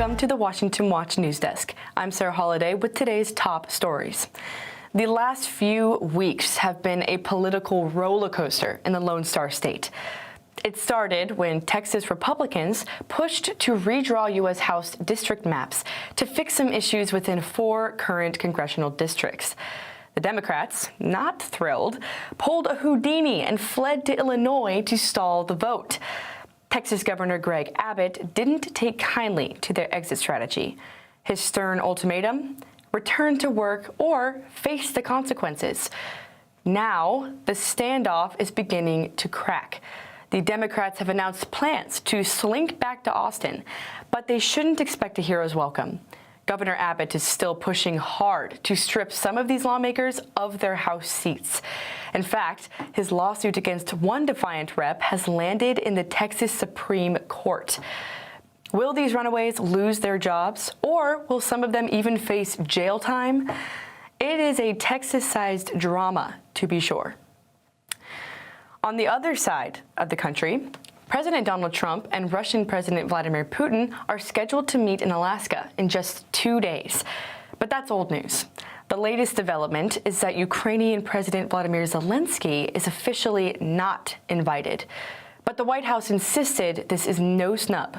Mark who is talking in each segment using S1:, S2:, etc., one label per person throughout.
S1: Welcome to the Washington Watch News Desk. I'm Sarah Holliday with today's top stories. The last few weeks have been a political roller coaster in the Lone Star State. It started when Texas Republicans pushed to redraw U.S. House district maps to fix some issues within 4 current congressional districts. The Democrats, not thrilled, pulled a Houdini and fled to Illinois to stall the vote. Texas Governor Greg Abbott didn't take kindly to their exit strategy. His stern ultimatum: return to work or face the consequences. Now, the standoff is beginning to crack. The Democrats have announced plans to slink back to Austin, but they shouldn't expect a hero's welcome. Governor Abbott is still pushing hard to strip some of these lawmakers of their House seats. In fact, his lawsuit against one defiant rep has landed in the Texas Supreme Court. Will these runaways lose their jobs, or will some of them even face jail time? It is a Texas-sized drama, to be sure. On the other side of the country, President Donald Trump and Russian President Vladimir Putin are scheduled to meet in Alaska in just 2 days. But that's old news. The latest development is that Ukrainian President Vladimir Zelensky is officially not invited. But the White House insisted this is no snub.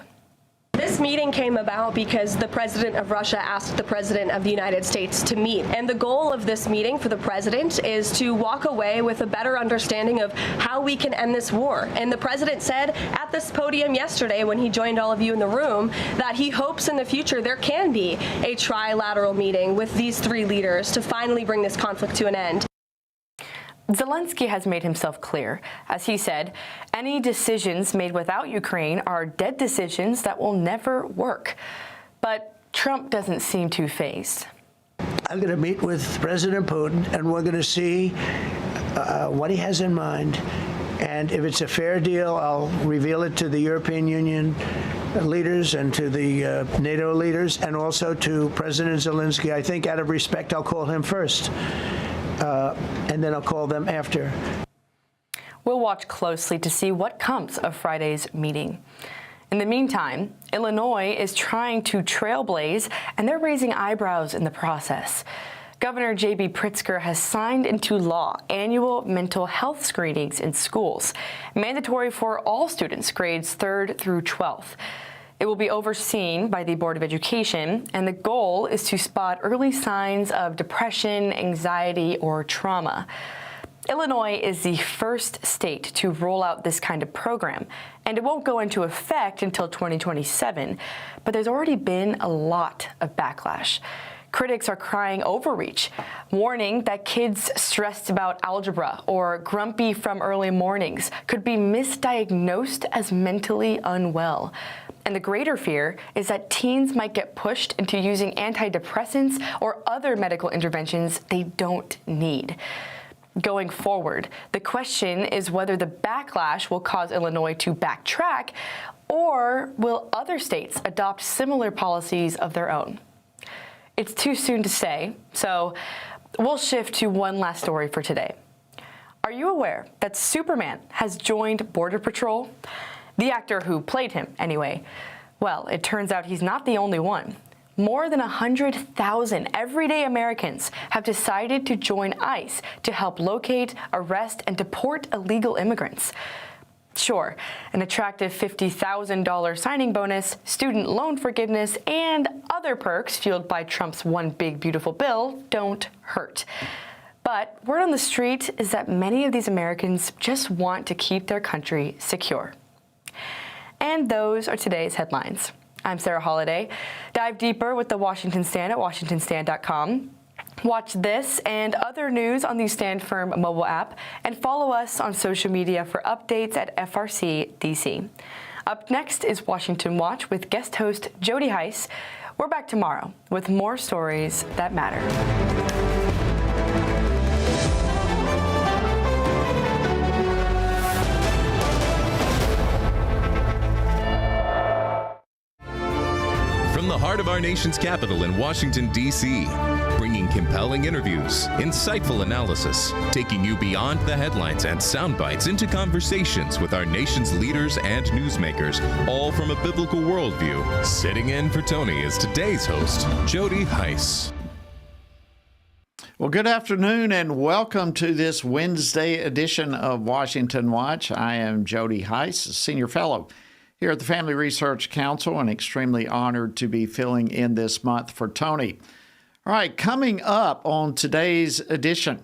S2: This meeting came about because the president of Russia asked the president of the United States to meet. And the goal of this meeting for the president is to walk away with a better understanding of how we can end this war. And the president said at this podium yesterday when he joined all of you in the room that he hopes in the future there can be a trilateral meeting with these 3 leaders to finally bring this conflict to an end.
S1: Zelensky has made himself clear. As he said, any decisions made without Ukraine are dead decisions that will never work. But Trump doesn't seem too fazed.
S3: I'm going to meet with President Putin, and we're going to see what he has in mind. And if it's a fair deal, I'll reveal it to the European Union leaders and to the NATO leaders, and also to President Zelensky. I think out of respect, I'll call him first. And then I'll call them after.
S1: We'll watch closely to see what comes of Friday's meeting. In the meantime, Illinois is trying to trailblaze, and they're raising eyebrows in the process. Governor J.B. Pritzker has signed into law annual mental health screenings in schools, mandatory for all students grades 3rd through 12th. It will be overseen by the Board of Education, and the goal is to spot early signs of depression, anxiety, or trauma. Illinois is the first state to roll out this kind of program, and it won't go into effect until 2027, but there's already been a lot of backlash. Critics are crying overreach, warning that kids stressed about algebra or grumpy from early mornings could be misdiagnosed as mentally unwell. And the greater fear is that teens might get pushed into using antidepressants or other medical interventions they don't need. Going forward, the question is whether the backlash will cause Illinois to backtrack, or will other states adopt similar policies of their own? It's too soon to say, so we'll shift to one last story for today. Are you aware that Superman has joined Border Patrol? The actor who played him, anyway. Well, it turns out he's not the only one. More than 100,000 everyday Americans have decided to join ICE to help locate, arrest, and deport illegal immigrants. Sure, an attractive $50,000 signing bonus, student loan forgiveness, and other perks fueled by Trump's one big beautiful bill don't hurt. But word on the street is that many of these Americans just want to keep their country secure. And those are today's headlines. I'm Sarah Holliday. Dive deeper with the Washington Stand at WashingtonStand.com. Watch this and other news on the Stand Firm mobile app, and follow us on social media for updates at FRC DC. Up next is Washington Watch with guest host Jody Heiss. We're back tomorrow with more stories that matter.
S4: From the heart of our nation's capital in Washington, D.C., bringing bringing compelling interviews, insightful analysis, taking you beyond the headlines and sound bites into conversations with our nation's leaders and newsmakers, all from a biblical worldview. Sitting in for Tony is today's host, Jody Heiss.
S5: Well, good afternoon and welcome to this Wednesday edition of Washington Watch. I am Jody Heiss, a senior fellow here at the Family Research Council, and extremely honored to be filling in this month for Tony. All right, coming up on today's edition,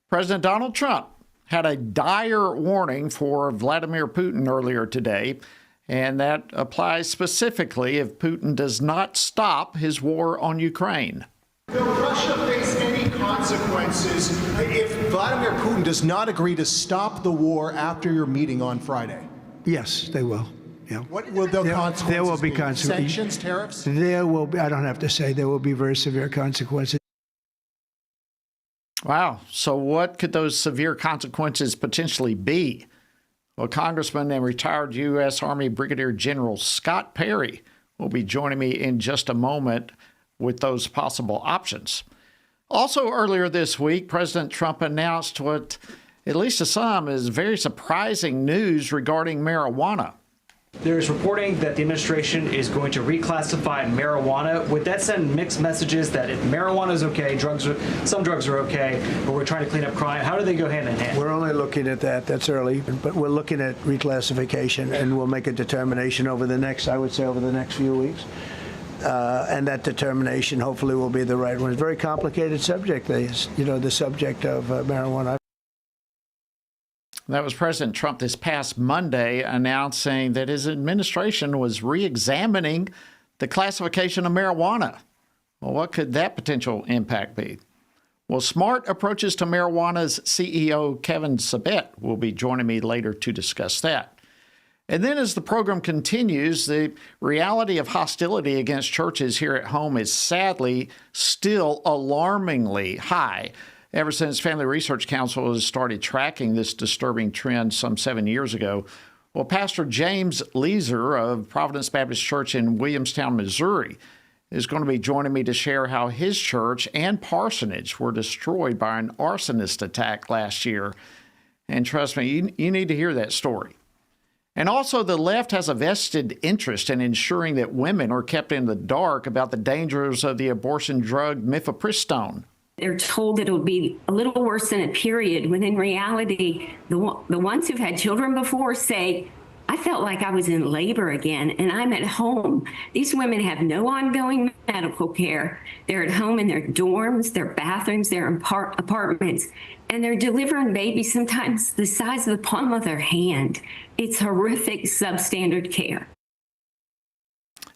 S5: President Donald Trump had a dire warning for Vladimir Putin earlier today, and that applies specifically if Putin does not stop his war on Ukraine.
S6: Will Russia face any consequences if Vladimir Putin does not agree to stop the war after your meeting on Friday?
S3: Yes, they will. Yeah.
S6: What will the consequences
S3: There will be
S6: be?
S3: consequences.
S6: Sanctions, tariffs?
S3: There will be, I don't have to say, there will be very severe consequences.
S5: Wow. So what could those severe consequences potentially be? Well, Congressman and retired U.S. Army Brigadier General Scott Perry will be joining me in just a moment with those possible options. Also earlier this week, President Trump announced what, at least to some, is very surprising news regarding marijuana.
S7: There is reporting that the administration is going to reclassify marijuana. Would that send mixed messages that if marijuana is okay, some drugs are okay, but we're trying to clean up crime? How do they go hand in hand?
S3: We're only looking at that. That's early, but we're looking at reclassification, and we'll make a determination over the next few weeks. And that determination hopefully will be the right one. It's a very complicated subject, the subject of marijuana.
S5: That was President Trump this past Monday announcing that his administration was re-examining the classification of marijuana. Well, what could that potential impact be? Well, Smart Approaches to Marijuana's CEO Kevin Sabet will be joining me later to discuss that. And then as the program continues, the reality of hostility against churches here at home is sadly still alarmingly high. Ever since Family Research Council has started tracking this disturbing trend some 7 years ago, well, Pastor James Leer of Providence Baptist Church in Williamstown, Missouri, is going to be joining me to share how his church and parsonage were destroyed by an arsonist attack last year. And trust me, you need to hear that story. And also, the left has a vested interest in ensuring that women are kept in the dark about the dangers of the abortion drug mifepristone.
S8: They're told it'll be a little worse than a period, when in reality, the ones who've had children before say, I felt like I was in labor again and I'm at home. These women have no ongoing medical care. They're at home in their dorms, their bathrooms, their apartments, and they're delivering babies sometimes the size of the palm of their hand. It's horrific substandard care.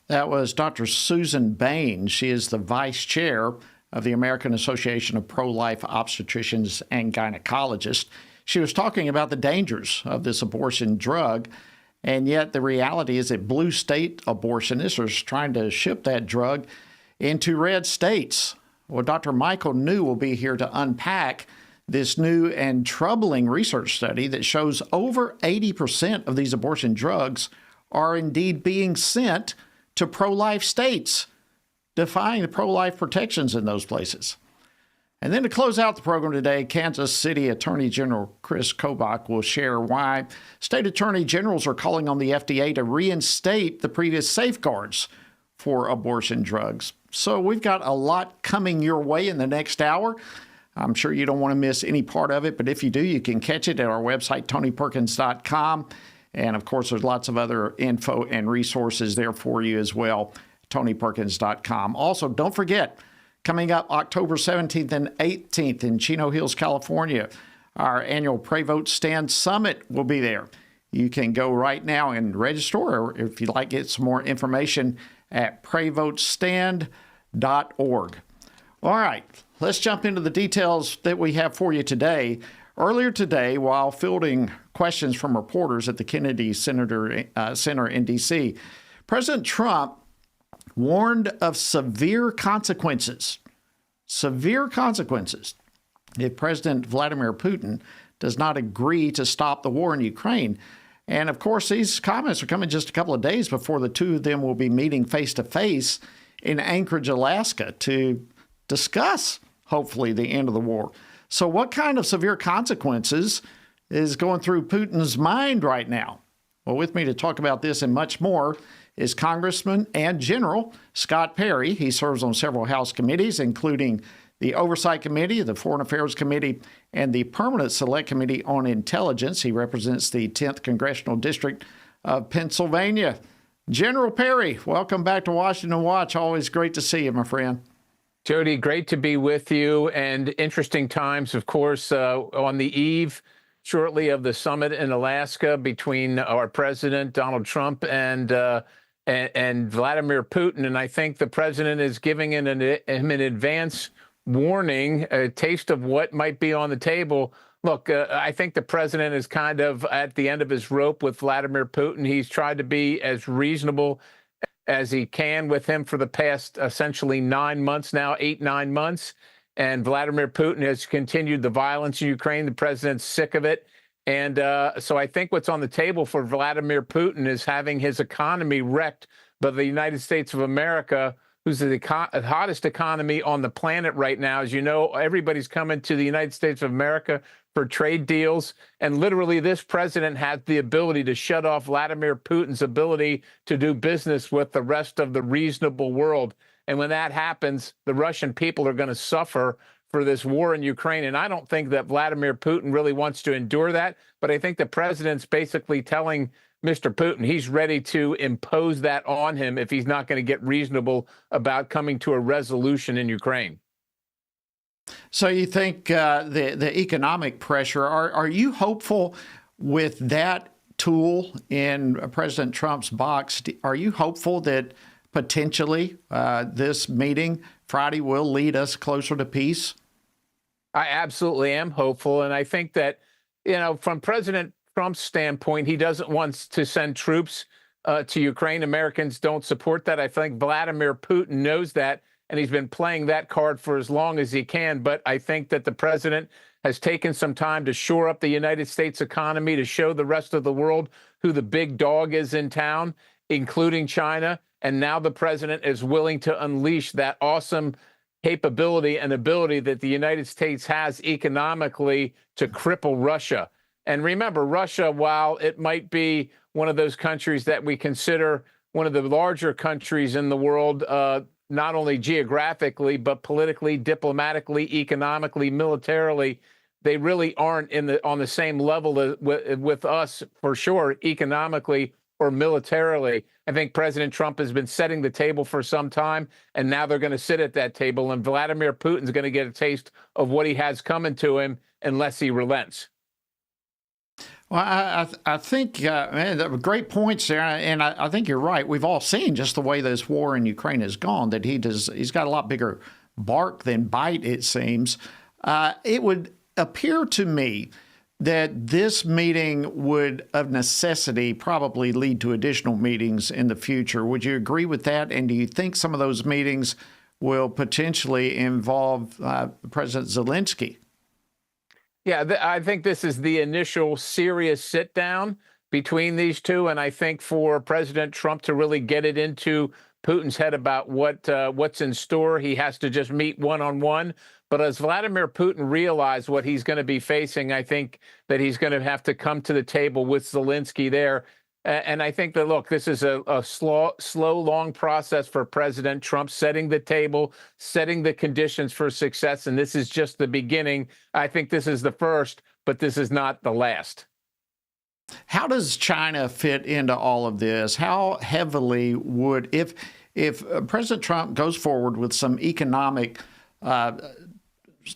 S5: That was Dr. Susan Bain. She is the vice chair of the American Association of Pro-Life Obstetricians and Gynecologists. She was talking about the dangers of this abortion drug, and yet the reality is that blue state abortionists are trying to ship that drug into red states. Well, Dr. Michael New will be here to unpack this new and troubling research study that shows over 80% of these abortion drugs are indeed being sent to pro-life states, defying the pro-life protections in those places. And then to close out the program today, Kansas City Attorney General Chris Kobach will share why state attorney generals are calling on the FDA to reinstate the previous safeguards for abortion drugs. So we've got a lot coming your way in the next hour. I'm sure you don't want to miss any part of it, but if you do, you can catch it at our website, TonyPerkins.com. And of course, there's lots of other info and resources there for you as well. TonyPerkins.com. Also, don't forget, coming up October 17th and 18th in Chino Hills, California, our annual Pray Vote Stand Summit will be there. You can go right now and register, or if you'd like to get some more information at prayvotestand.org. All right, let's jump into the details that we have for you today. Earlier today, while fielding questions from reporters at the Kennedy Center in D.C., President Trump warned of severe consequences if President Vladimir Putin does not agree to stop the war in Ukraine. And of course, these comments are coming just a couple of days before the two of them will be meeting face to face in Anchorage, Alaska, to discuss hopefully, the end of the war. So what kind of severe consequences is going through Putin's mind right now? Well, with me to talk about this and much more is Congressman and General Scott Perry. He serves on several House committees, including the Oversight Committee, the Foreign Affairs Committee, and the Permanent Select Committee on Intelligence. He represents the 10th Congressional District of Pennsylvania. General Perry, welcome back to Washington Watch. Always great to see you, my friend.
S9: Jody, great to be with you, and interesting times, of course, on the eve shortly of the summit in Alaska between our president, Donald Trump, and Vladimir Putin. And I think the president is giving him an advance warning, a taste of what might be on the table. Look, I think the president is kind of at the end of his rope with Vladimir Putin. He's tried to be as reasonable as he can with him for the past essentially 9 months now, 8-9 months. And Vladimir Putin has continued the violence in Ukraine. The president's sick of it. And so I think what's on the table for Vladimir Putin is having his economy wrecked by the United States of America, who's the hottest economy on the planet right now. As you know, everybody's coming to the United States of America for trade deals. And literally, this president has the ability to shut off Vladimir Putin's ability to do business with the rest of the reasonable world. And when that happens, the Russian people are going to suffer for this war in Ukraine. And I don't think that Vladimir Putin really wants to endure that. But I think the president's basically telling Mr. Putin he's ready to impose that on him if he's not going to get reasonable about coming to a resolution in Ukraine.
S5: So you think the economic pressure, are you hopeful with that tool in President Trump's box? Are you hopeful that potentially this meeting Friday will lead us closer to peace?
S9: I absolutely am hopeful. And I think that, from President Trump's standpoint, he doesn't want to send troops to Ukraine. Americans don't support that. I think Vladimir Putin knows that, and he's been playing that card for as long as he can. But I think that the president has taken some time to shore up the United States economy, to show the rest of the world who the big dog is in town, including China. And now the president is willing to unleash that awesome capability and ability that the United States has economically to cripple Russia. And remember, Russia, while it might be one of those countries that we consider one of the larger countries in the world, not only geographically, but politically, diplomatically, economically, militarily, they really aren't on the same level with us, for sure, economically or militarily. I think President Trump has been setting the table for some time, and now they're going to sit at that table, and Vladimir Putin's going to get a taste of what he has coming to him unless he relents.
S5: Well, I think, man, there were great points there, and I think you're right. We've all seen just the way this war in Ukraine has gone, that he's got a lot bigger bark than bite, it seems. It would appear to me that this meeting would, of necessity, probably lead to additional meetings in the future. Would you agree with that? And do you think some of those meetings will potentially involve President Zelensky?
S9: Yeah, I think this is the initial serious sit down between these two. And I think for President Trump to really get it into Putin's head about what's in store, he has to just meet one-on-one. But as Vladimir Putin realized what he's going to be facing, I think that he's going to have to come to the table with Zelensky there. And I think that, look, this is a slow, long process for President Trump, setting the table, setting the conditions for success. And this is just the beginning. I think this is the first, but this is not the last.
S5: How does China fit into all of this? How heavily would, if President Trump goes forward with some economic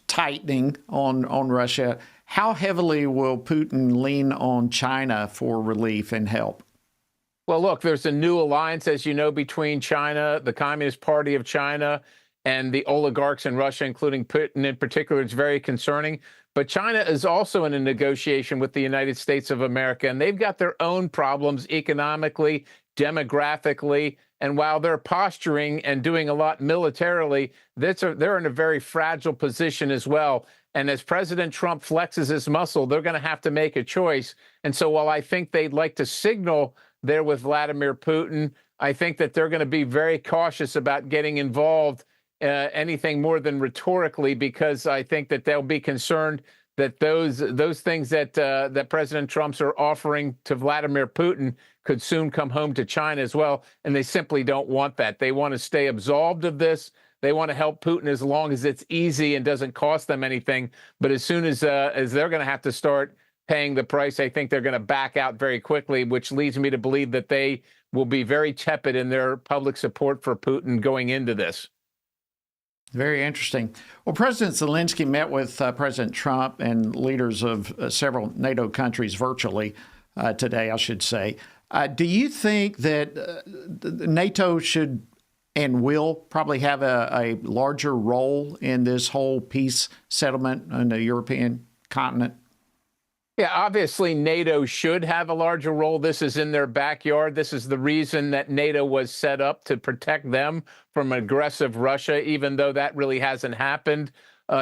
S5: tightening on Russia, how heavily will Putin lean on China for relief and help?
S9: Well, look, there's a new alliance, as you know, between China, the Communist Party of China, and the oligarchs in Russia, including Putin in particular. It's very concerning. But China is also in a negotiation with the United States of America, and they've got their own problems economically, demographically. And while they're posturing and doing a lot militarily, they're in a very fragile position as well. And as President Trump flexes his muscle, they're going to have to make a choice. And so while I think they'd like to signal there with Vladimir Putin, I think that they're going to be very cautious about getting involved anything more than rhetorically, because I think that they'll be concerned that those things that that President Trump's are offering to Vladimir Putin could soon come home to China as well, and they simply don't want that. They want to stay absolved of this. They want to help Putin as long as it's easy and doesn't cost them anything. But as soon as they're going to have to start paying the price, I think they're going to back out very quickly, which leads me to believe that they will be very tepid in their public support for Putin going into this.
S5: Very interesting. Well, President Zelensky met with President Trump and leaders of several NATO countries virtually today, I should say. Do you think that NATO should and will probably have a larger role in this whole peace settlement on the European continent?
S9: Yeah, obviously NATO should have a larger role. This is in their backyard. This is the reason that NATO was set up, to protect them from aggressive Russia, even though that really hasn't happened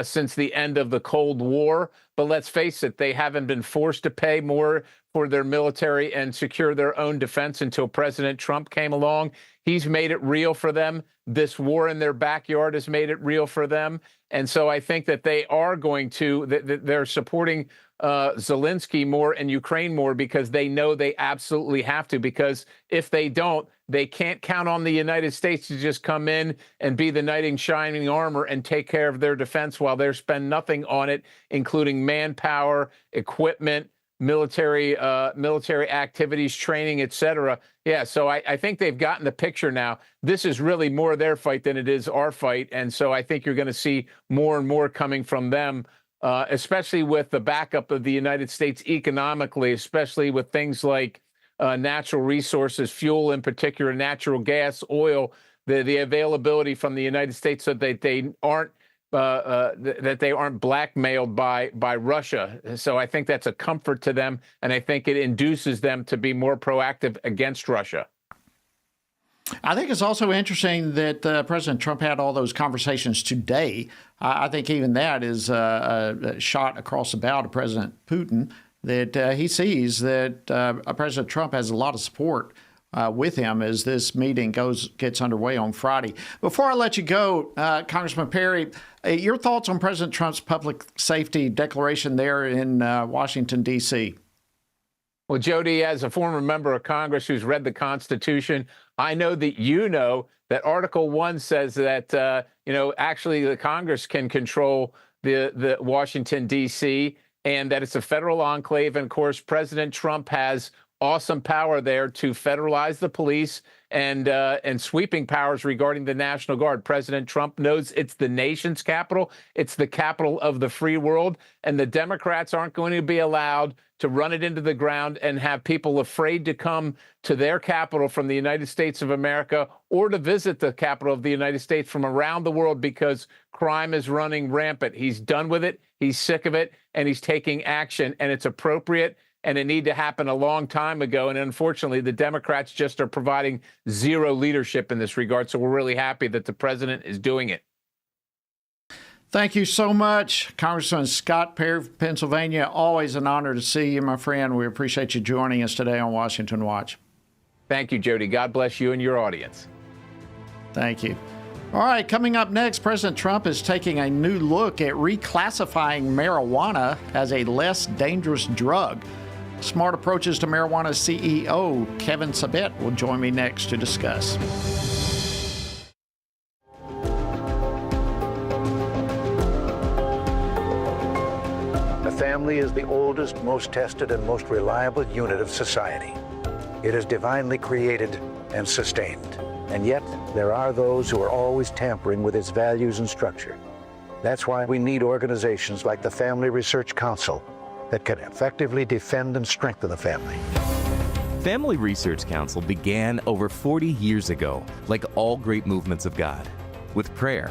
S9: since the end of the Cold War. But let's face it, they haven't been forced to pay more for their military and secure their own defense until President Trump came along. He's made it real for them. This war in their backyard has made it real for them. And so I think that they are going to, they're supporting Zelensky more and Ukraine more because they know they absolutely have to, because if they don't, they can't count on the United States to just come in and be the knight in shining armor and take care of their defense while they spend nothing on it, including manpower, equipment, military activities, training, etc. Yeah, so I think they've gotten the picture now. This is really more their fight than it is our fight. And so I think you're going to see more and more coming from them, especially with the backup of the United States economically, especially with things like natural resources, fuel in particular, natural gas, oil, the availability from the United States, so that they aren't blackmailed by Russia. So I think that's a comfort to them, and I think it induces them to be more proactive against Russia.
S5: I think it's also interesting that President Trump had all those conversations today. I think even that is a shot across the bow to President Putin, that he sees that President Trump has a lot of support with him as this meeting gets underway on Friday. Before I let you go, Congressman Perry, your thoughts on President Trump's public safety declaration there in Washington, D.C.?
S9: Well, Jody, as a former member of Congress who's read the Constitution, I know that you know that Article 1 says that, actually the Congress can control the Washington, D.C., and that it's a federal enclave. And, of course, President Trump has awesome power there to federalize the police and sweeping powers regarding the National Guard. President Trump knows it's the nation's capital. It's the capital of the free world. And the Democrats aren't going to be allowed to run it into the ground and have people afraid to come to their capital from the United States of America, or to visit the capital of the United States from around the world, because crime is running rampant. He's done with it. He's sick of it, and he's taking action, and it's appropriate. And it needed to happen a long time ago. And unfortunately, the Democrats just are providing zero leadership in this regard. So we're really happy that the president is doing it.
S5: Thank you so much, Congressman Scott Perry from Pennsylvania. Always an honor to see you, my friend. We appreciate you joining us today on Washington Watch.
S9: Thank you, Jody. God bless you and your audience.
S5: Thank you. All right, coming up next, President Trump is taking a new look at reclassifying marijuana as a less dangerous drug. Smart approaches to marijuana CEO Kevin Sabet will join me next to discuss.
S10: The family is the oldest, most tested, and most reliable unit of society. It is divinely created and sustained. And yet, there are those who are always tampering with its values and structure. That's why we need organizations like the Family Research Council that can effectively defend and strengthen the family.
S11: Family Research Council began over 40 years ago, like all great movements of God, with prayer.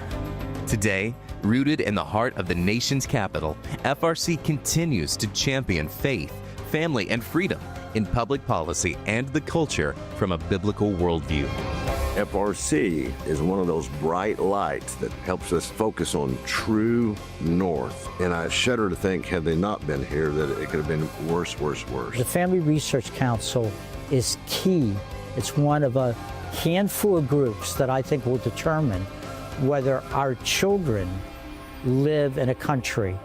S11: Today, rooted in the heart of the nation's capital, FRC continues to champion faith, family, and freedom in public policy and the culture from a biblical worldview.
S12: FRC is one of those bright lights that helps us focus on true north. And I shudder to think, had they not been here, that it could have been worse.
S13: The Family Research Council is key. It's one of a handful of groups that I think will determine whether our children live in a country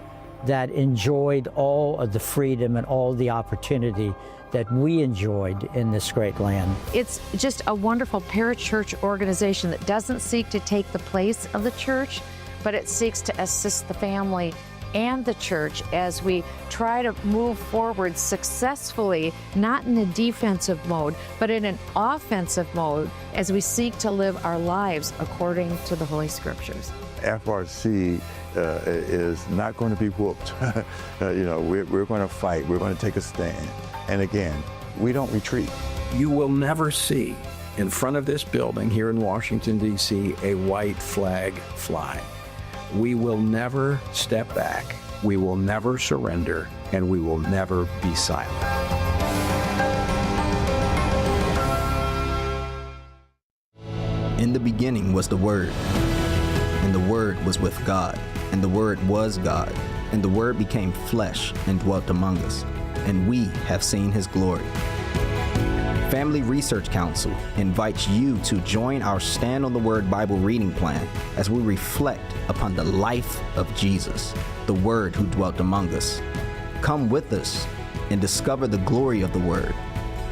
S13: that enjoyed all of the freedom and all the opportunity that we enjoyed in this great land.
S14: It's just a wonderful parachurch organization that doesn't seek to take the place of the church, but it seeks to assist the family and the church as we try to move forward successfully, not in a defensive mode, but in an offensive mode as we seek to live our lives according to the Holy Scriptures.
S15: FRC is not going to be whooped. We're going to fight. We're going to take a stand. And again, we don't retreat.
S16: You will never see in front of this building here in Washington, D.C., a white flag fly. We will never step back. We will never surrender, and we will never be silent.
S17: In the beginning was the Word, and the Word was with God, and the Word was God, and the Word became flesh and dwelt among us, and we have seen His glory. Family Research Council invites you to join our Stand on the Word Bible reading plan as we reflect upon the life of Jesus, the Word who dwelt among us. Come with us and discover the glory of the Word.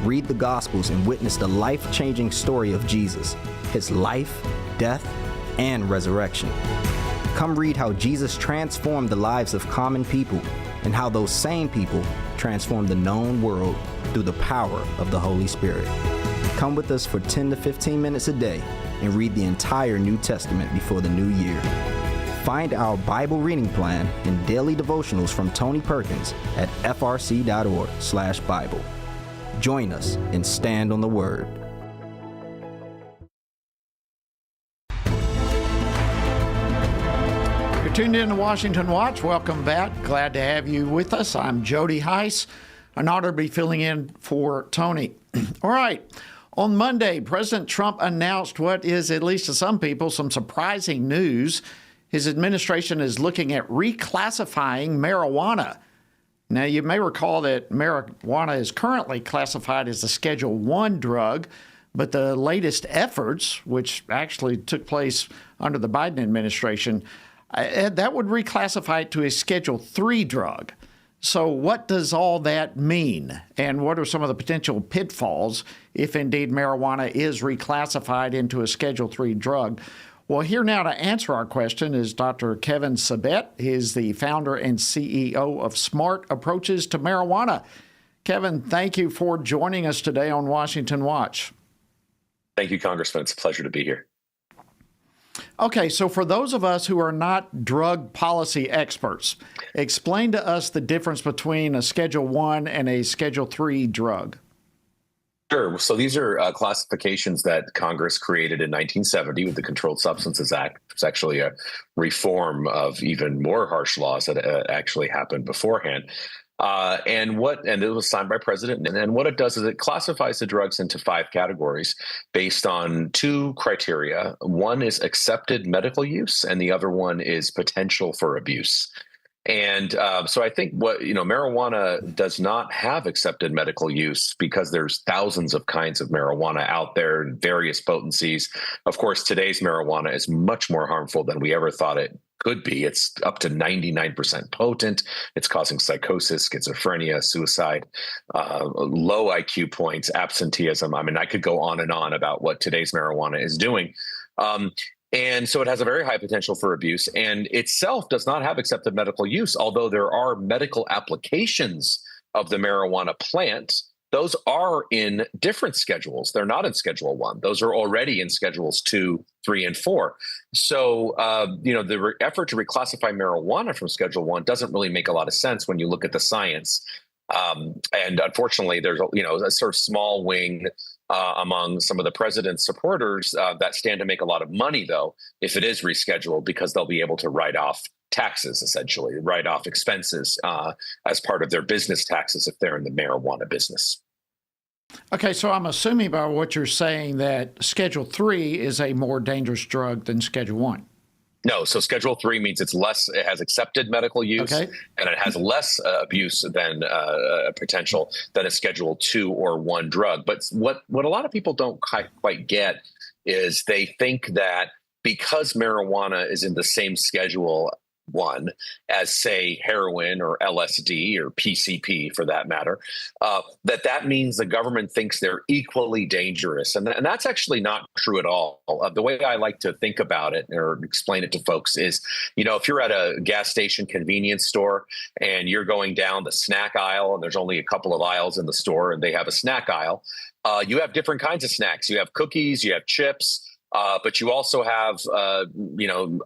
S17: Read the Gospels and witness the life-changing story of Jesus, His life, death, and resurrection. Come read how Jesus transformed the lives of common people and how those same people transformed the known world through the power of the Holy Spirit. Come with us for 10 to 15 minutes a day and read the entire New Testament before the new year. Find our Bible reading plan and daily devotionals from Tony Perkins at frc.org/Bible. Join us and stand on the Word.
S5: You're tuned in to Washington Watch. Welcome back. Glad to have you with us. I'm Jody Heiss. An honor to be filling in for Tony. All right. On Monday, President Trump announced what is, at least to some people, some surprising news. His administration is looking at reclassifying marijuana. Now, you may recall that marijuana is currently classified as a Schedule I drug, but the latest efforts, which actually took place under the Biden administration, that would reclassify it to a Schedule III drug. So what does all that mean? And what are some of the potential pitfalls if indeed marijuana is reclassified into a Schedule III drug? Well, here now to answer our question is Dr. Kevin Sabet. He's the founder and CEO of Smart Approaches to Marijuana. Kevin, thank you for joining us today on Washington Watch.
S18: Thank you, Congressman. It's a pleasure to be here.
S5: Okay, so for those of us who are not drug policy experts, explain to us the difference between a Schedule I and a Schedule III drug.
S18: Sure. So these are classifications that Congress created in 1970 with the Controlled Substances Act. It's actually a reform of even more harsh laws that actually happened beforehand. And it was signed by President. And what it does is it classifies the drugs into 5 categories based on 2 criteria. One is accepted medical use, and the other one is potential for abuse. And so I think marijuana does not have accepted medical use because there's thousands of kinds of marijuana out there in various potencies. Of course, today's marijuana is much more harmful than we ever thought it could be. It's up to 99% potent. It's causing psychosis, schizophrenia, suicide, low IQ points, absenteeism. I mean, I could go on and on about what today's marijuana is doing. And so it has a very high potential for abuse, and itself does not have accepted medical use, although there are medical applications of the marijuana plant. Those are in different schedules. They're not in Schedule I. Those are already in Schedules 2, 3, and 4. So, the effort to reclassify marijuana from Schedule I doesn't really make a lot of sense when you look at the science. And unfortunately, there's a sort of small wing among some of the president's supporters that stand to make a lot of money, though, if it is rescheduled, because they'll be able to write off taxes, essentially, write off expenses as part of their business taxes if they're in the marijuana business.
S5: Okay, so I'm assuming by what you're saying that Schedule III is a more dangerous drug than Schedule I.
S18: No, so Schedule III means it has accepted medical use, and it has less abuse than potential than a Schedule II or I drug. But what a lot of people don't quite get is they think that because marijuana is in the same Schedule 1 as, say, heroin or LSD or PCP for that matter, that means the government thinks they're equally dangerous. And that's actually not true at all. The way I like to think about it or explain it to folks is, if you're at a gas station convenience store and you're going down the snack aisle and there's only a couple of aisles in the store and they have a snack aisle, you have different kinds of snacks. You have cookies, you have chips, but you also have,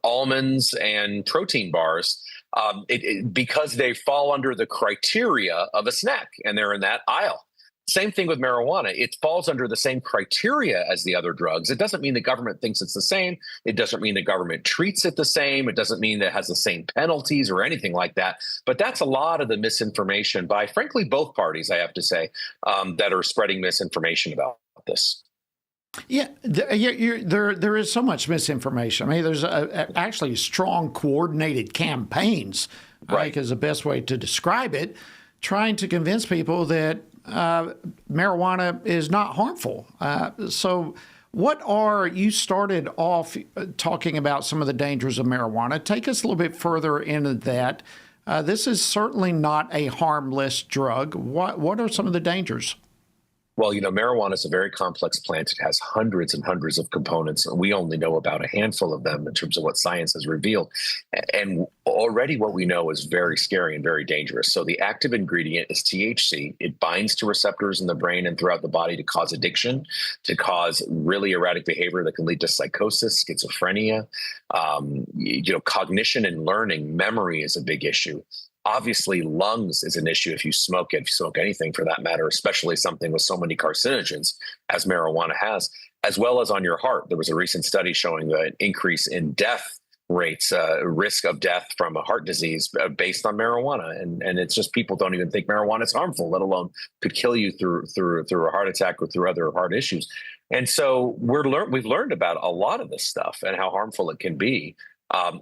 S18: almonds and protein bars because they fall under the criteria of a snack and they're in that aisle. Same thing with marijuana. It falls under the same criteria as the other drugs. It doesn't mean the government thinks it's the same. It doesn't mean the government treats it the same. It doesn't mean that it has the same penalties or anything like that. But that's a lot of the misinformation by, frankly, both parties, I have to say, that are spreading misinformation about this.
S5: Yeah, there is so much misinformation. I mean, there's actually strong coordinated campaigns, I think is the best way to describe it, trying to convince people that marijuana is not harmful. So you started off talking about some of the dangers of marijuana. Take us a little bit further into that. This is certainly not a harmless drug. What are some of the dangers?
S18: Well, marijuana is a very complex plant. It has hundreds and hundreds of components, and we only know about a handful of them in terms of what science has revealed. And already what we know is very scary and very dangerous. So the active ingredient is THC. It binds to receptors in the brain and throughout the body to cause addiction, to cause really erratic behavior that can lead to psychosis, schizophrenia, cognition and learning. Memory is a big issue. Obviously, lungs is an issue if you smoke it, if you smoke anything for that matter, especially something with so many carcinogens as marijuana has, as well as on your heart. There was a recent study showing an increase in death rates, risk of death from a heart disease based on marijuana. And it's just people don't even think marijuana is harmful, let alone could kill you through a heart attack or through other heart issues. And so we've learned about a lot of this stuff and how harmful it can be.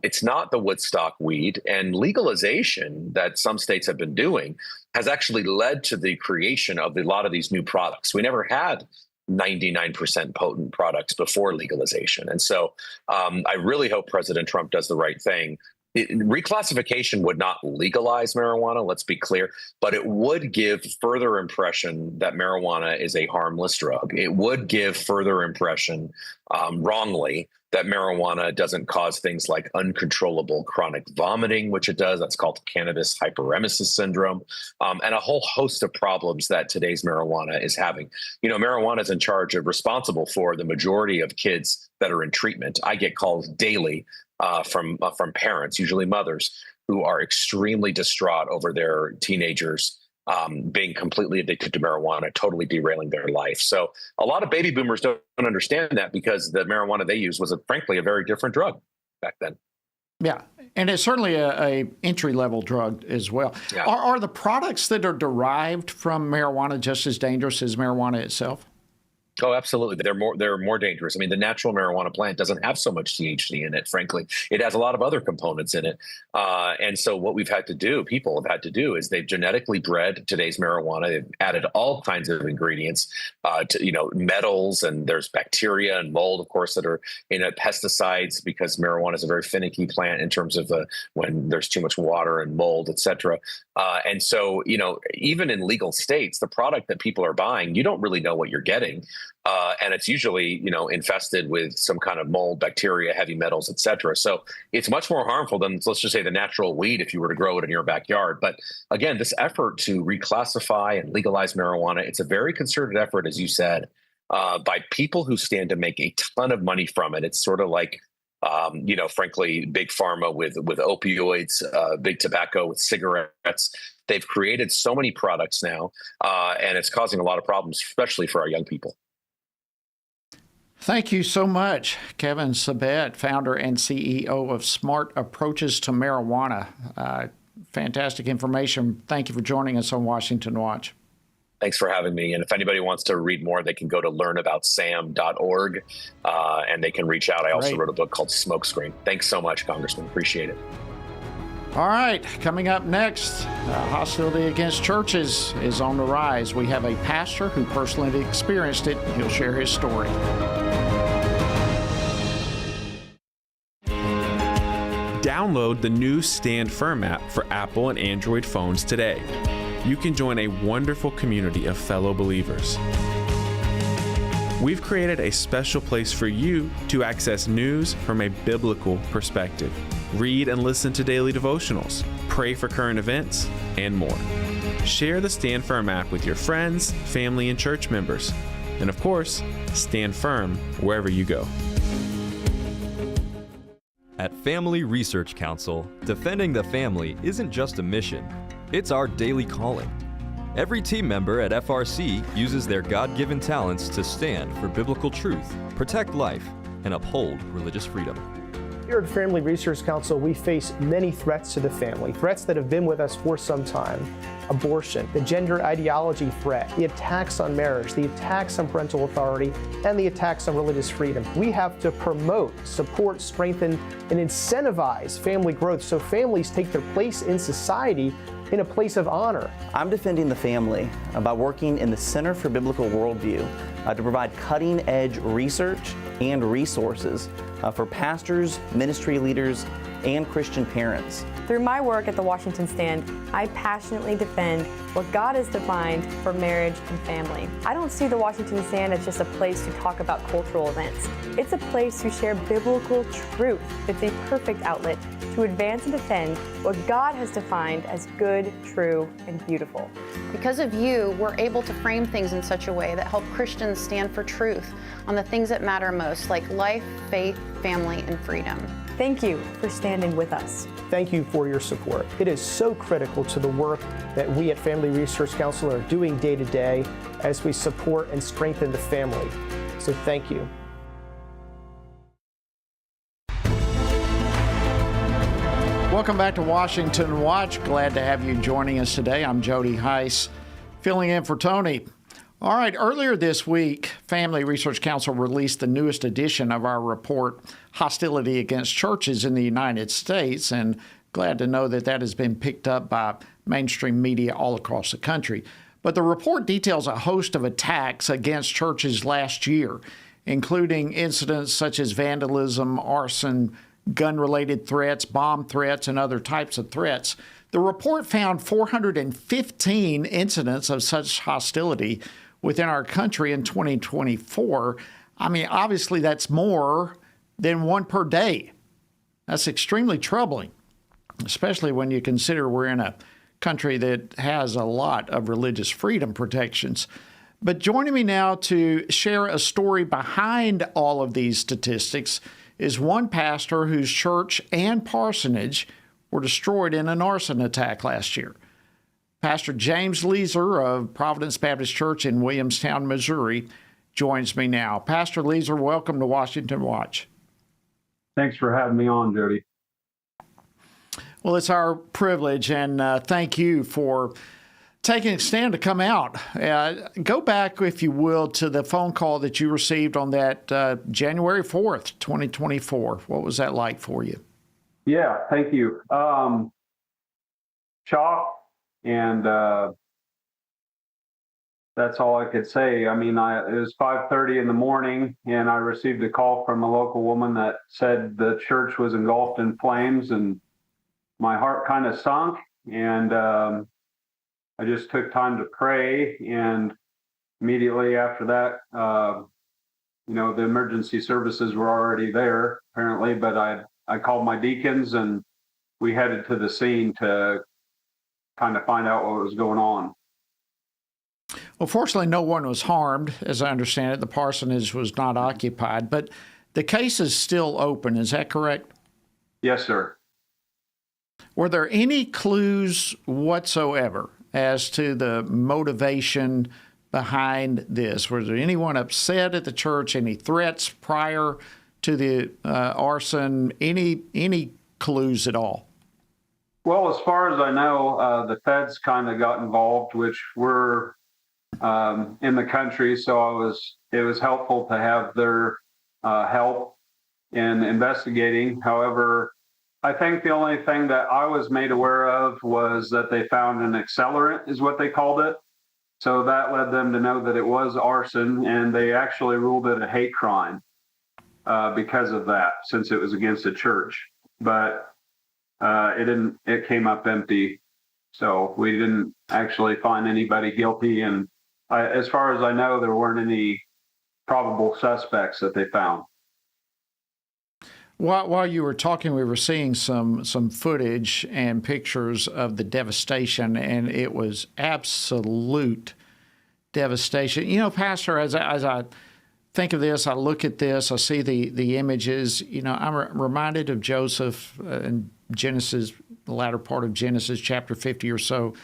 S18: It's not the Woodstock weed, and legalization that some states have been doing has actually led to the creation of a lot of these new products. We never had 99% potent products before legalization. And so I really hope President Trump does the right thing. Reclassification would not legalize marijuana, let's be clear, but it would give further impression that marijuana is a harmless drug. It would give further impression, wrongly, that marijuana doesn't cause things like uncontrollable chronic vomiting, which it does. That's called cannabis hyperemesis syndrome, and a whole host of problems that today's marijuana is having. Marijuana is responsible for the majority of kids that are in treatment. I get calls daily from parents, usually mothers, who are extremely distraught over their teenagers being completely addicted to marijuana, totally derailing their life. So a lot of baby boomers don't understand that because the marijuana they used was, frankly, a very different drug back then.
S5: Yeah, and it's certainly a entry-level drug as well. Yeah. Are the products that are derived from marijuana just as dangerous as marijuana itself?
S18: Oh, absolutely. They're more dangerous. I mean, the natural marijuana plant doesn't have so much THC in it, frankly. It has a lot of other components in it. And so what people have had to do is they've genetically bred today's marijuana. They've added all kinds of ingredients, metals, and there's bacteria and mold, of course, that are in it, pesticides, because marijuana is a very finicky plant in terms of when there's too much water and mold, et cetera. And so, even in legal states, the product that people are buying, you don't really know what you're getting. And it's usually, infested with some kind of mold, bacteria, heavy metals, et cetera. So it's much more harmful than, let's just say, the natural weed if you were to grow it in your backyard. But again, this effort to reclassify and legalize marijuana, it's a very concerted effort, as you said, by people who stand to make a ton of money from it. It's sort of like, frankly, big pharma with opioids, big tobacco with cigarettes. They've created so many products now, and it's causing a lot of problems, especially for our young people.
S5: Thank you so much, Kevin Sabet, founder and CEO of Smart Approaches to Marijuana. Fantastic information. Thank you for joining us on Washington Watch.
S18: Thanks for having me. And if anybody wants to read more, they can go to learnaboutsam.org, and they can reach out. I also wrote a book called Smokescreen. Thanks so much, Congressman. Appreciate it.
S5: All right, coming up next, hostility against churches is on the rise. We have a pastor who personally experienced it. He'll share his story.
S19: Download the new Stand Firm app for Apple and Android phones today. You can join a wonderful community of fellow believers. We've created a special place for you to access news from a biblical perspective. Read and listen to daily devotionals, pray for current events, and more. Share the Stand Firm app with your friends, family, and church members. And of course, stand firm wherever you go.
S20: At Family Research Council, defending the family isn't just a mission, it's our daily calling. Every team member at FRC uses their God-given talents to stand for biblical truth, protect life, and uphold religious freedom.
S21: Here at Family Research Council, we face many threats to the family, threats that have been with us for some time. Abortion, the gender ideology threat, the attacks on marriage, the attacks on parental authority, and the attacks on religious freedom. We have to promote, support, strengthen, and incentivize family growth so families take their place in society in a place of honor.
S22: I'm defending the family by working in the Center for Biblical Worldview to provide cutting-edge research and resources for pastors, ministry leaders, and Christian parents.
S1: Through my work at the Washington Stand, I passionately defend what God has defined for marriage and family. I don't see the Washington Stand as just a place to talk about cultural events. It's a place to share biblical truth. It's a perfect outlet to advance and defend what God has defined as good, true, and beautiful.
S23: Because of you, we're able to frame things in such a way that help Christians stand for truth on the things that matter most, like life, faith, family, and freedom.
S1: Thank you for standing with us.
S21: Thank you for your support. It is so critical to the work that we at Family Research Council are doing day to day as we support and strengthen the family. So thank you.
S5: Welcome back to Washington Watch. Glad to have you joining us today. I'm Jody Heiss, filling in for Tony. All right, earlier this week, Family Research Council released the newest edition of our report, Hostility Against Churches in the United States, and glad to know that that has been picked up by mainstream media all across the country. But the report details a host of attacks against churches last year, including incidents such as vandalism, arson, gun-related threats, bomb threats, and other types of threats. The report found 415 incidents of such hostility within our country in 2024. I mean, obviously that's more than one per day. That's extremely troubling, especially when you consider we're in a country that has a lot of religious freedom protections. But joining me now to share a story behind all of these statistics is one pastor whose church and parsonage were destroyed in an arson attack last year. Pastor James Leer of Providence Baptist Church in Williamstown, Missouri, joins me now. Pastor Leer, welcome to Washington Watch.
S24: Thanks for having me on, Jody.
S5: Well, it's our privilege, and thank you for taking a stand to come out. Go back, if you will, to the phone call that you received on that January 4th, 2024. What was that like for you?
S24: Yeah, thank you. Shock, and that's all I could say. I mean, it was 5:30 in the morning, and I received a call from a local woman that said the church was engulfed in flames, and my heart kind of sunk, and I just took time to pray, and immediately after that, the emergency services were already there, apparently, but I called my deacons, and we headed to the scene to kind of find out what was going on.
S5: Well, fortunately, no one was harmed, as I understand it. The parsonage was not occupied, but the case is still open. Is that correct?
S24: Yes, sir.
S5: Were there any clues whatsoever as to the motivation behind this? Was there anyone upset at the church? Any threats prior to the arson? Any clues at all?
S24: Well, as far as I know, the feds kind of got involved, which were in the country, so it was helpful to have their help in investigating. However, I think the only thing that I was made aware of was that they found an accelerant, is what they called it. So that led them to know that it was arson, and they actually ruled it a hate crime because of that, since it was against the church. But it came up empty. So we didn't actually find anybody guilty. And as far as I know, there weren't any probable suspects that they found.
S5: While you were talking, we were seeing some footage and pictures of the devastation, and it was absolute devastation. You know, Pastor, as I think of this, I look at this, I see the images. You know, I'm reminded of Joseph in Genesis, the latter part of Genesis, chapter 50 or so,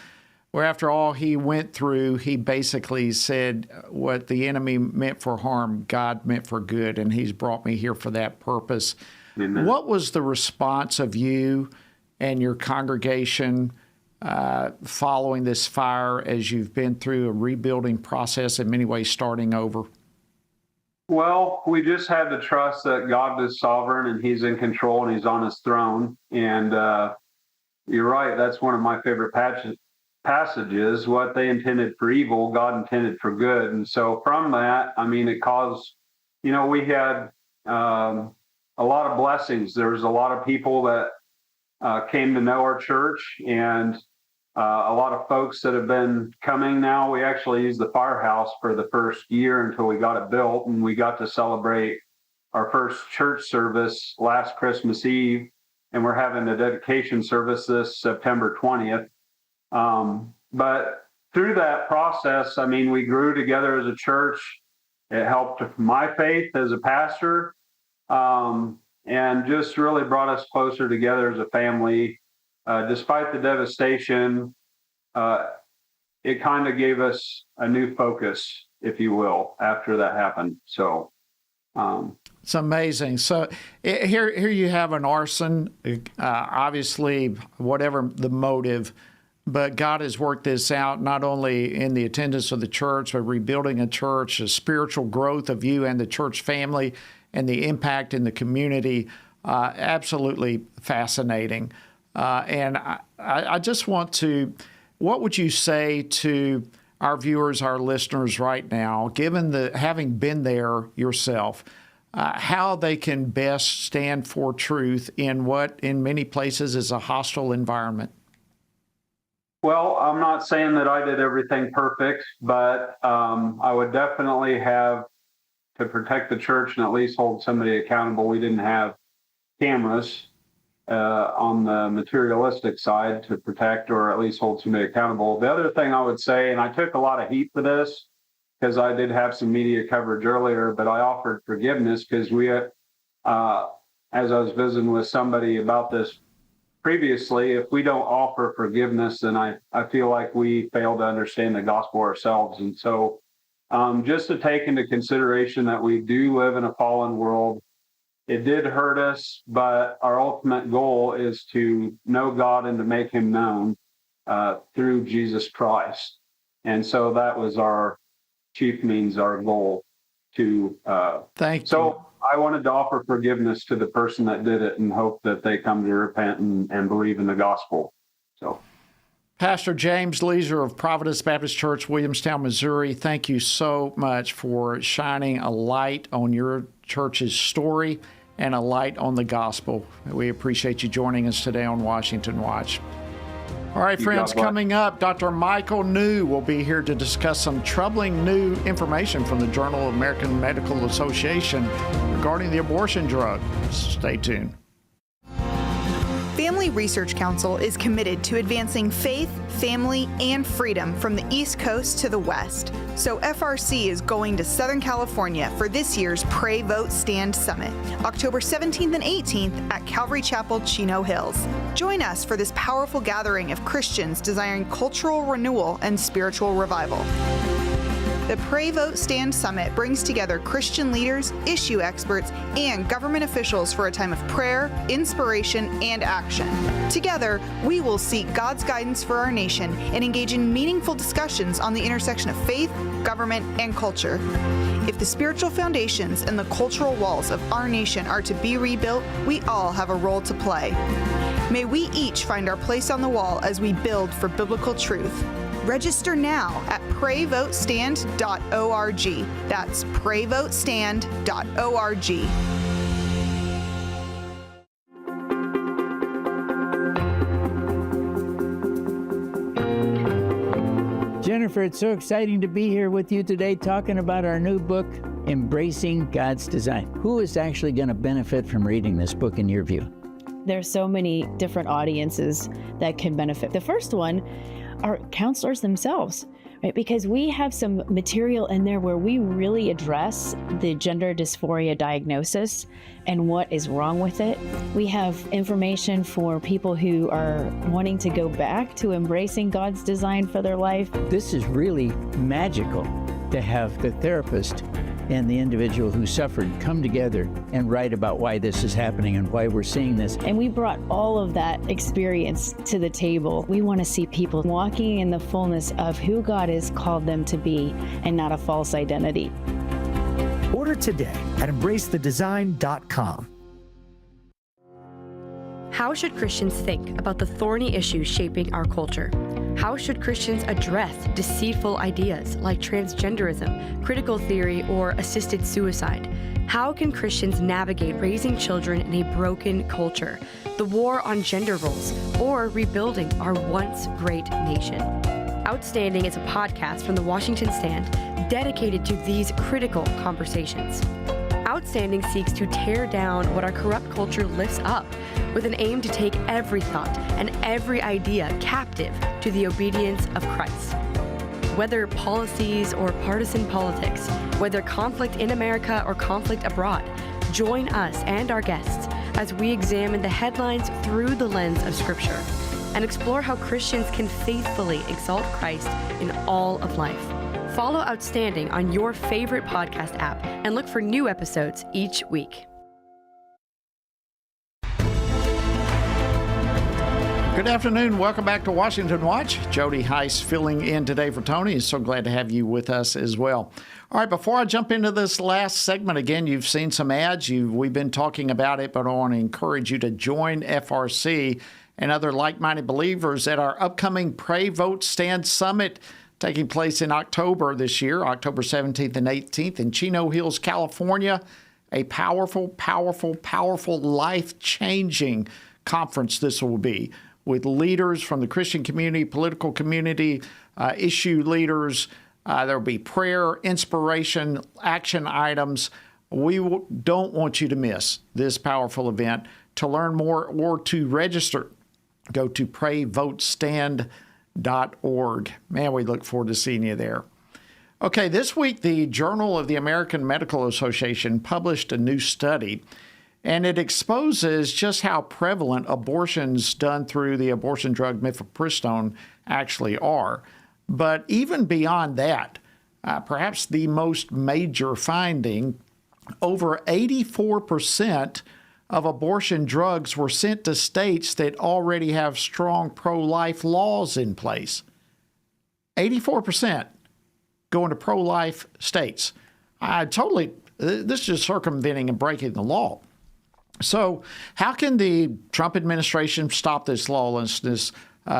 S5: where after all he went through, he basically said, what the enemy meant for harm, God meant for good, and he's brought me here for that purpose. Amen. What was the response of you and your congregation following this fire as you've been through a rebuilding process, in many ways starting over?
S24: Well, we just had to trust that God is sovereign and he's in control and he's on his throne. And you're right, that's one of my favorite passages. What they intended for evil, God intended for good. And so from that, I mean, it caused, you know, we had a lot of blessings. There was a lot of people that came to know our church, and a lot of folks that have been coming now. We actually used the firehouse for the first year until we got it built, and we got to celebrate our first church service last Christmas Eve, and we're having a dedication service this September 20th. But through that process, I mean, we grew together as a church. It helped my faith as a pastor, and just really brought us closer together as a family. Despite the devastation, it kind of gave us a new focus, if you will, after that happened. So
S5: it's amazing. So here you have an arson, obviously, whatever the motive, but God has worked this out not only in the attendance of the church, but rebuilding a church, a spiritual growth of you and the church family, and the impact in the community. Absolutely fascinating. And I just want to, what would you say to our viewers, our listeners right now, given having been there yourself, how they can best stand for truth in what in many places is a hostile environment?
S24: Well, I'm not saying that I did everything perfect, but I would definitely have to protect the church and at least hold somebody accountable. We didn't have cameras on the materialistic side to protect or at least hold somebody accountable. The other thing I would say, and I took a lot of heat for this because I did have some media coverage earlier, but I offered forgiveness because we, as I was visiting with somebody about this previously, if we don't offer forgiveness, then I feel like we fail to understand the gospel ourselves. And so just to take into consideration that we do live in a fallen world, it did hurt us, but our ultimate goal is to know God and to make him known through Jesus Christ. And so that was our chief means, our goal to.
S5: Thank you.
S24: So I wanted to offer forgiveness to the person that did it and hope that they come to repent and believe in the gospel. So.
S5: Pastor James Leer of Providence Baptist Church, Williamstown, Missouri, thank you so much for shining a light on your church's story and a light on the gospel. We appreciate you joining us today on Washington Watch. All right, friends, coming up, Dr. Michael New will be here to discuss some troubling new information from the Journal of American Medical Association regarding the abortion drug. Stay tuned.
S2: Family Research Council is committed to advancing faith, family, and freedom from the East Coast to the West. So FRC is going to Southern California for this year's Pray, Vote, Stand Summit, October 17th and 18th at Calvary Chapel, Chino Hills. Join us for this powerful gathering of Christians desiring cultural renewal and spiritual revival. The Pray, Vote, Stand Summit brings together Christian leaders, issue experts, and government officials for a time of prayer, inspiration, and action. Together, we will seek God's guidance for our nation and engage in meaningful discussions on the intersection of faith, government, and culture. If the spiritual foundations and the cultural walls of our nation are to be rebuilt, we all have a role to play. May we each find our place on the wall as we build for biblical truth. Register now at prayvotestand.org. That's prayvotestand.org.
S3: Jennifer. It's so exciting to be here with you today talking about our new book, Embracing God's Design. Who is actually going to benefit from reading this book in your view?
S4: There's so many different audiences that can benefit. The first one are counselors themselves, right? Because we have some material in there where we really address the gender dysphoria diagnosis and what is wrong with it. We have information for people who are wanting to go back to embracing God's design for their life.
S3: This is really magical to have the therapist and the individual who suffered come together and write about why this is happening and why we're seeing this.
S4: And we brought all of that experience to the table. We want to see people walking in the fullness of who God has called them to be and not a false identity.
S6: Order today at embracethedesign.com.
S1: How should Christians think about the thorny issues shaping our culture? How should Christians address deceitful ideas like transgenderism, critical theory, or assisted suicide? How can Christians navigate raising children in a broken culture, the war on gender roles, or rebuilding our once great nation? Outstanding is a podcast from the Washington Stand dedicated to these critical conversations. Outstanding seeks to tear down what our corrupt culture lifts up with an aim to take every thought and every idea captive to the obedience of Christ. Whether policies or partisan politics, whether conflict in America or conflict abroad, join us and our guests as we examine the headlines through the lens of Scripture and explore how Christians can faithfully exalt Christ in all of life. Follow Outstanding on your favorite podcast app and look for new episodes each week.
S5: Good afternoon. Welcome back to Washington Watch. Jody Heiss filling in today for Tony. So glad to have you with us as well. All right, before I jump into this last segment, again, you've seen some ads. We've been talking about it, but I want to encourage you to join FRC and other like-minded believers at our upcoming Pray, Vote, Stand Summit taking place in October this year, October 17th and 18th in Chino Hills, California. A powerful, powerful, powerful, life-changing conference this will be, with leaders from the Christian community, political community, issue leaders. There will be prayer, inspiration, action items. We don't want you to miss this powerful event. To learn more or to register, go to prayvotestand.org. Man, we look forward to seeing you there. Okay, this week, the Journal of the American Medical Association published a new study, and it exposes just how prevalent abortions done through the abortion drug mifepristone actually are. But even beyond that, perhaps the most major finding, over 84% of abortion drugs were sent to states that already have strong pro-life laws in place. 84% going to pro-life states. This is just circumventing and breaking the law. So how can the Trump administration stop this lawlessness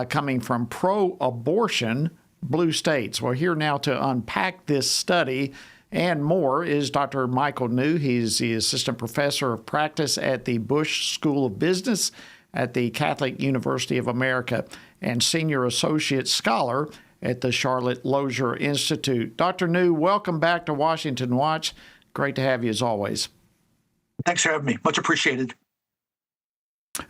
S5: coming from pro-abortion blue states? Well, here now to unpack this study and more is Dr. Michael New. He's the assistant professor of practice at the Bush School of Business at the Catholic University of America and senior associate scholar at the Charlotte Lozier Institute. Dr. New, welcome back to Washington Watch. Great to have you as always.
S7: Thanks for having me. Much appreciated.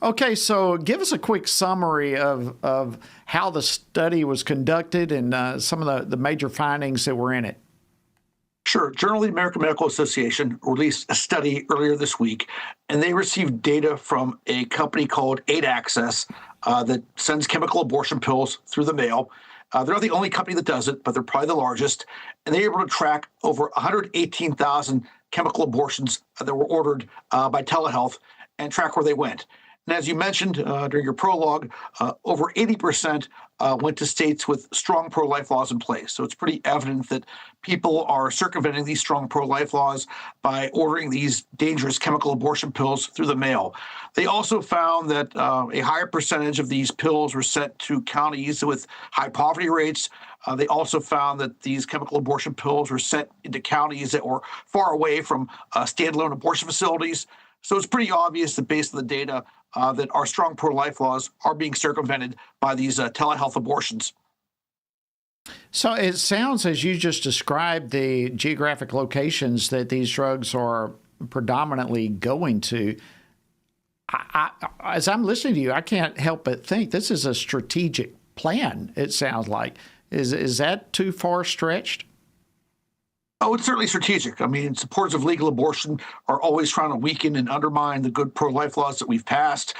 S5: Okay, so give us a quick summary of how the study was conducted and some of the major findings that were in it.
S7: Sure. Journal of the American Medical Association released a study earlier this week, and they received data from a company called 8Access that sends chemical abortion pills through the mail. They're not the only company that does it, but they're probably the largest. And they're able to track over 118,000 chemical abortions that were ordered by telehealth and track where they went. And as you mentioned during your prologue, over 80% went to states with strong pro-life laws in place. So it's pretty evident that people are circumventing these strong pro-life laws by ordering these dangerous chemical abortion pills through the mail. They also found that a higher percentage of these pills were sent to counties with high poverty rates. They also found that these chemical abortion pills were sent into counties that were far away from standalone abortion facilities. So it's pretty obvious that based on the data that our strong pro-life laws are being circumvented by these telehealth abortions.
S5: So it sounds, as you just described, the geographic locations that these drugs are predominantly going to. As I'm listening to you, I can't help but think this is a strategic plan, it sounds like. Is that too far stretched?
S7: Oh, it's certainly strategic. I mean, supporters of legal abortion are always trying to weaken and undermine the good pro-life laws that we've passed.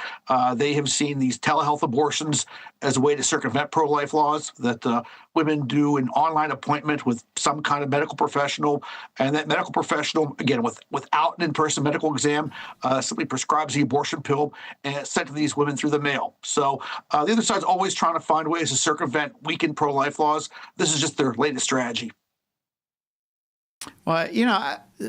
S7: They have seen these telehealth abortions as a way to circumvent pro-life laws, that women do an online appointment with some kind of medical professional, and that medical professional, again, without an in-person medical exam, simply prescribes the abortion pill and it's sent to these women through the mail. So the other side's always trying to find ways to circumvent weakened pro-life laws. This is just their latest strategy.
S5: Well,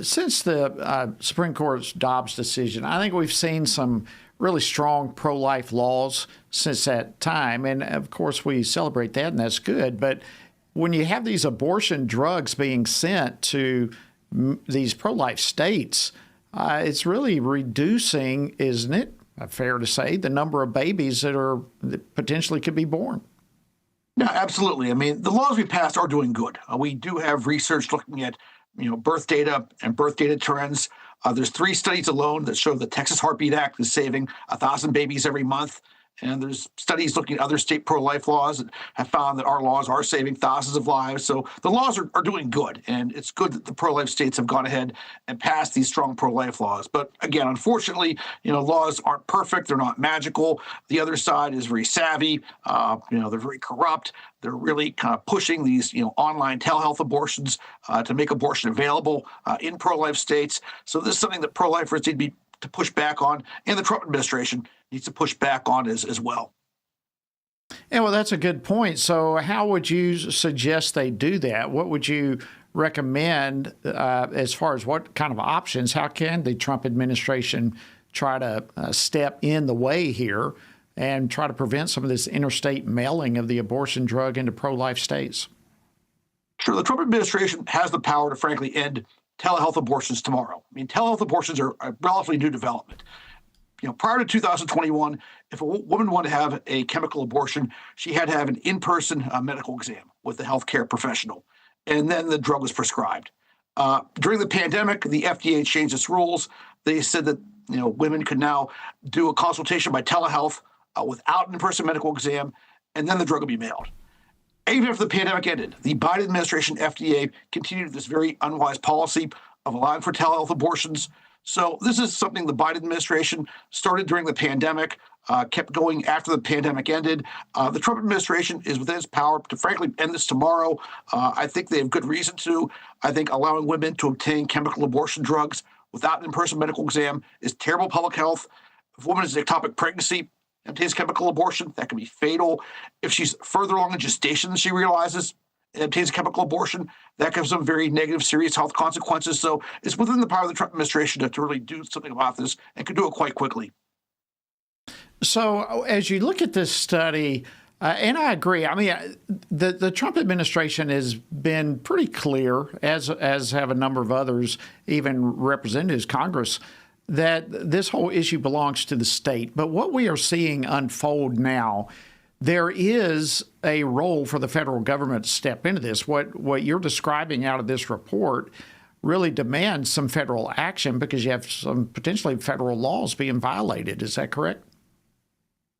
S5: since the Supreme Court's Dobbs decision, I think we've seen some really strong pro-life laws since that time. And of course, we celebrate that, and that's good. But when you have these abortion drugs being sent to these pro-life states, it's really reducing, isn't it, fair to say, the number of babies that potentially could be born?
S7: No, absolutely. I mean, the laws we passed are doing good. We do have research looking at birth data and birth data trends. There's 3 studies alone that show the Texas Heartbeat Act is saving 1,000 babies every month. And there's studies looking at other state pro-life laws that have found that our laws are saving thousands of lives. So the laws are doing good. And it's good that the pro-life states have gone ahead and passed these strong pro-life laws. But again, unfortunately, laws aren't perfect. They're not magical. The other side is very savvy. They're very corrupt. They're really kind of pushing these, online telehealth abortions to make abortion available in pro-life states. So this is something that pro-lifers need to push back on, and the Trump administration needs to push back on as well.
S5: Yeah, well, that's a good point. So how would you suggest they do that? What would you recommend as far as what kind of options? How can the Trump administration try to step in the way here and try to prevent some of this interstate mailing of the abortion drug into pro-life states?
S7: Sure. The Trump administration has the power to, frankly, end telehealth abortions tomorrow. I mean, telehealth abortions are a relatively new development. Prior to 2021, if a woman wanted to have a chemical abortion, she had to have an in-person medical exam with a healthcare professional, and then the drug was prescribed. During the pandemic, the FDA changed its rules. They said that women could now do a consultation by telehealth without an in-person medical exam, and then the drug would be mailed. Even after the pandemic ended, the Biden administration FDA continued this very unwise policy of allowing for telehealth abortions. So this is something the Biden administration started during the pandemic, kept going after the pandemic ended. The Trump administration is within its power to, frankly, end this tomorrow. I think they have good reason to. I think allowing women to obtain chemical abortion drugs without an in-person medical exam is terrible public health. If a woman has an ectopic pregnancy, obtains chemical abortion, that can be fatal. If she's further along in gestation than she realizes and obtains a chemical abortion, that can have some very negative, serious health consequences. So it's within the power of the Trump administration to really do something about this, and could do it quite quickly.
S5: So as you look at this study, and I agree, I mean, the Trump administration has been pretty clear, as have a number of others, even representatives, Congress, that this whole issue belongs to the state. But what we are seeing unfold now, there is a role for the federal government to step into this. What you're describing out of this report really demands some federal action because you have some potentially federal laws being violated. Is that correct?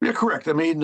S7: Yeah, correct. I mean,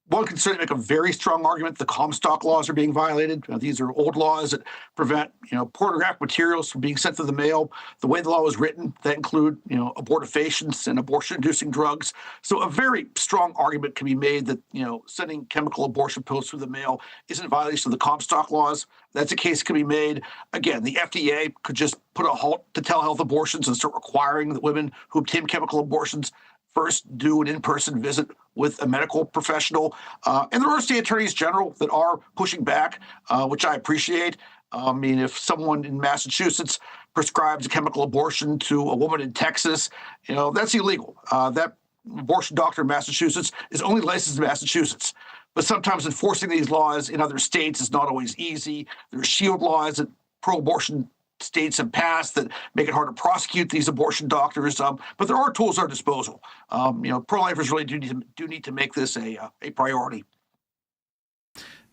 S7: one can certainly make a very strong argument the Comstock laws are being violated. These are old laws that prevent, pornographic materials from being sent through the mail. The way the law was written, that include, abortifacients and abortion-inducing drugs. So a very strong argument can be made that, sending chemical abortion pills through the mail isn't in violation of the Comstock laws. That's a case that can be made. Again, the FDA could just put a halt to telehealth abortions and start requiring that women who obtain chemical abortions first do an in-person visit with a medical professional. And there are state attorneys general that are pushing back, which I appreciate. I mean, if someone in Massachusetts prescribes a chemical abortion to a woman in Texas, that's illegal. That abortion doctor in Massachusetts is only licensed in Massachusetts. But sometimes enforcing these laws in other states is not always easy. There are shield laws that pro-abortion states have passed that make it hard to prosecute these abortion doctors, but there are tools at our disposal. Pro-lifers really do need to make this a priority.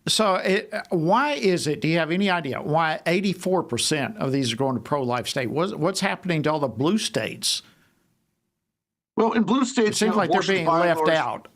S5: So why is it, do you have any idea, why 84% of these are going to pro-life state? What's happening to all the blue states?
S7: Well, in blue states,
S5: it seems like they're being left out.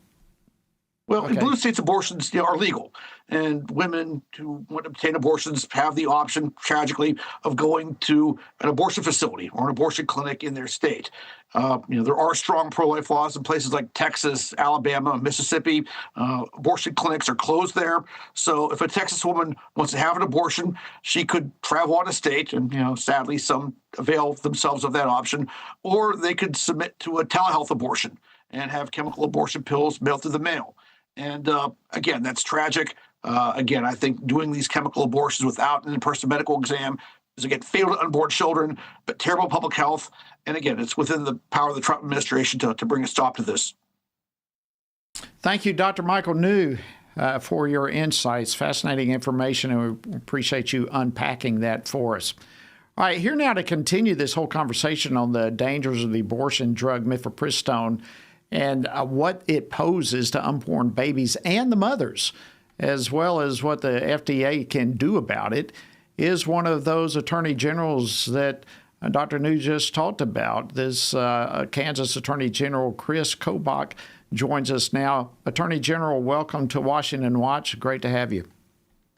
S7: Well, in blue states, abortions are legal, and women who want to obtain abortions have the option, tragically, of going to an abortion facility or an abortion clinic in their state. There are strong pro-life laws in places like Texas, Alabama, Mississippi. Abortion clinics are closed there. So if a Texas woman wants to have an abortion, she could travel out of state, and sadly, some avail themselves of that option, or they could submit to a telehealth abortion and have chemical abortion pills mailed through the mail. And again, that's tragic. Again, I think doing these chemical abortions without an in-person medical exam is, again, fatal to unborn children, but terrible public health. And again, it's within the power of the Trump administration to bring a stop to this.
S5: Thank you, Dr. Michael New, for your insights. Fascinating information, and we appreciate you unpacking that for us. All right, here now to continue this whole conversation on the dangers of the abortion drug mifepristone and what it poses to unborn babies and the mothers, as well as what the FDA can do about it, is one of those attorney generals that Dr. New just talked about. This Kansas Attorney General Chris Kobach joins us now. Attorney General, welcome to Washington Watch. Great to have you.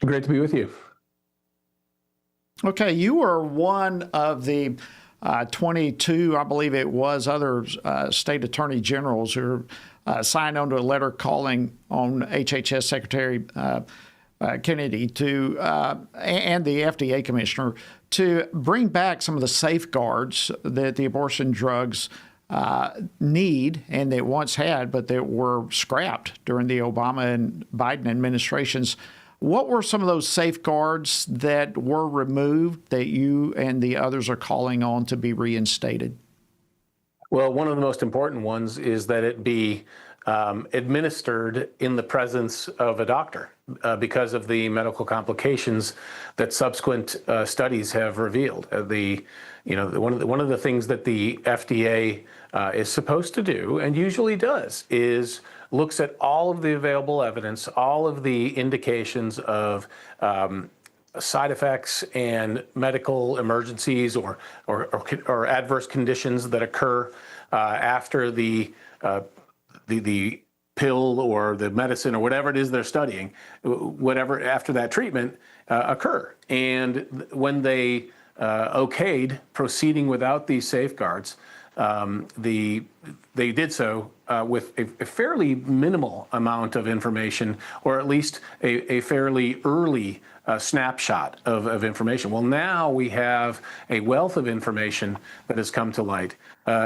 S8: Great to be with you.
S5: Okay, you were one of the 22, I believe it was, other state attorney generals who signed on to a letter calling on HHS Secretary Kennedy and the FDA commissioner to bring back some of the safeguards that the abortion drugs need and that once had, but that were scrapped during the Obama and Biden administrations. What were some of those safeguards that were removed that you and the others are calling on to be reinstated?
S8: Well, one of the most important ones is that it be administered in the presence of a doctor because of the medical complications that subsequent studies have revealed. One of the things that the FDA is supposed to do, and usually does, is looks at all of the available evidence, all of the indications of side effects and medical emergencies or adverse conditions that occur after the pill or the medicine or whatever it is they're studying, whatever after that treatment occur. And when they okayed proceeding without these safeguards, they did so with a fairly minimal amount of information, or at least a fairly early snapshot of information. Well, now we have a wealth of information that has come to light,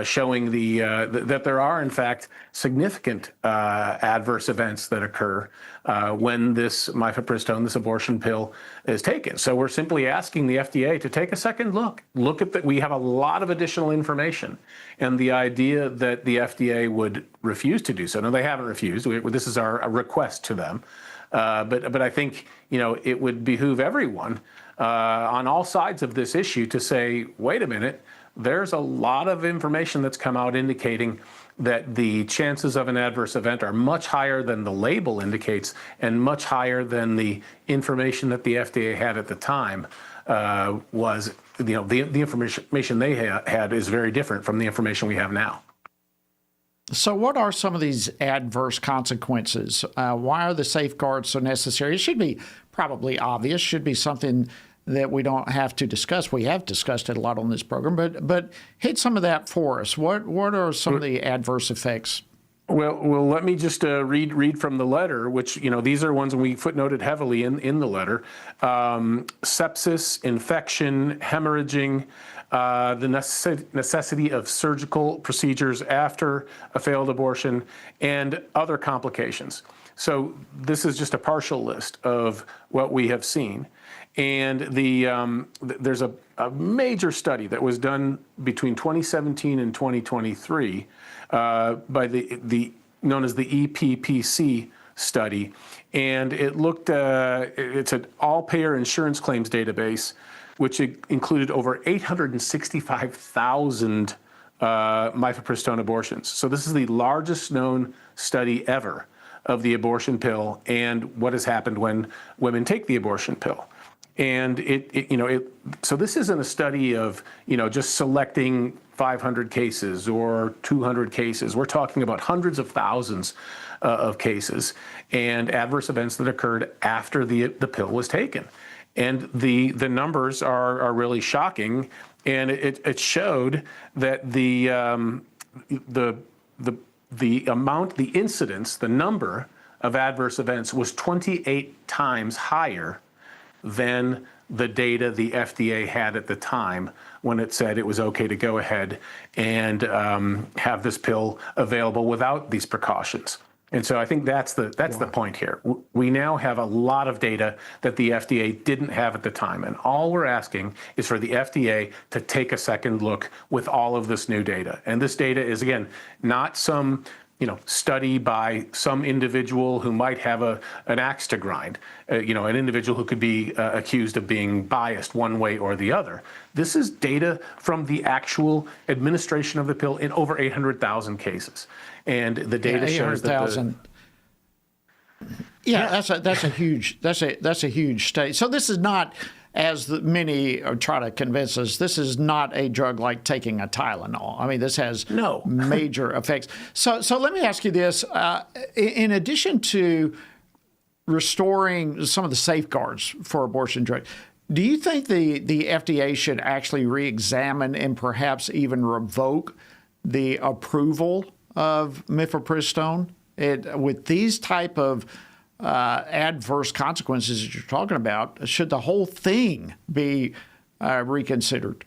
S8: showing that there are, in fact, significant adverse events that occur when this mifepristone, this abortion pill, is taken. So we're simply asking the FDA to take a second look. Look at that. We have a lot of additional information, and the idea that the FDA would refuse to do so. No, they haven't refused. This is our request to them. But I think it would behoove everyone on all sides of this issue to say, wait a minute, there's a lot of information that's come out indicating that the chances of an adverse event are much higher than the label indicates, and much higher than the information that the FDA had at the time was. The information they had is very different from the information we have now.
S5: So what are some of these adverse consequences? Why are the safeguards so necessary? It should be probably obvious, should be something that we don't have to discuss. We have discussed it a lot on this program, but hit some of that for us. What are some of the adverse effects?
S8: Well, let me just read from the letter, which, these are ones we footnoted heavily in the letter. Sepsis, infection, hemorrhaging, the necessity of surgical procedures after a failed abortion, and other complications. So this is just a partial list of what we have seen. And there's a major study that was done between 2017 and 2023 by the known as the EPPC study, and it looked it's an all-payer insurance claims database, which included over 865,000 mifepristone abortions. So this is the largest known study ever of the abortion pill and what has happened when women take the abortion pill. And so this isn't a study of, just selecting 500 cases or 200 cases. We're talking about hundreds of thousands of cases and adverse events that occurred after the pill was taken. And the numbers are really shocking. And it showed that the amount, the incidence, the number of adverse events was 28 times higher than the data the FDA had at the time when it said it was okay to go ahead and have this pill available without these precautions. And so I think that's the point here. We now have a lot of data that the FDA didn't have at the time. And all we're asking is for the FDA to take a second look with all of this new data. And this data is, again, not some study by some individual who might have an axe to grind, an individual who could be accused of being biased one way or the other. This is data from the actual administration of the pill in over 800,000 cases. And the data shows that
S5: that's a huge state. So this is not, as many try to convince us, this is not a drug like taking a Tylenol. I mean, this has major effects. So let me ask you this. In addition to restoring some of the safeguards for abortion drugs, do you think the FDA should actually re-examine and perhaps even revoke the approval of mifepristone with these type of adverse consequences that you're talking about? Should the whole thing be reconsidered?